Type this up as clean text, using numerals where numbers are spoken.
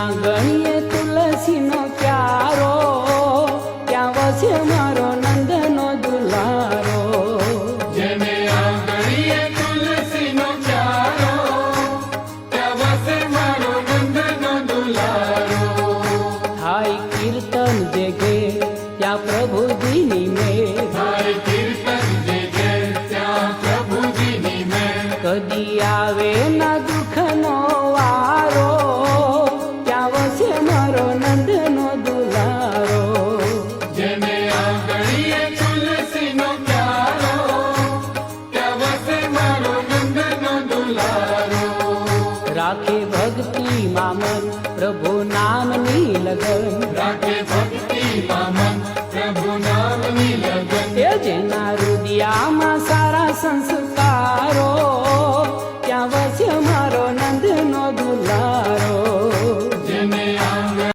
આંગણીએ તુલસીનો પ્યારો, ત્યાં વસે મારો નંદનો દુલારો. જેને આંગણીએ તુલસીનો પ્યારો, ત્યાં વસે મારો નંદનો દુલારો. થાય કીર્તન જે ઘેર ત્યાં પ્રભુજીની મેર, થાય કીર્તન જે ઘેર ત્યાં પ્રભુજીની મેર. કદી આવે ના દુઃખનો વારો, ત્યાં વસે મારો નંદનો દુલારો. જેને આંગણીએ તુલસીનો પ્યારો, ત્યાં વસે મારો નંદનો દુલારો. રાખે ભક્તિમાં મન પ્રભુ નામની લગન, રાખે ભક્તિમાં મન પ્રભુ નામની લગન. એ જેના હૃદયામાં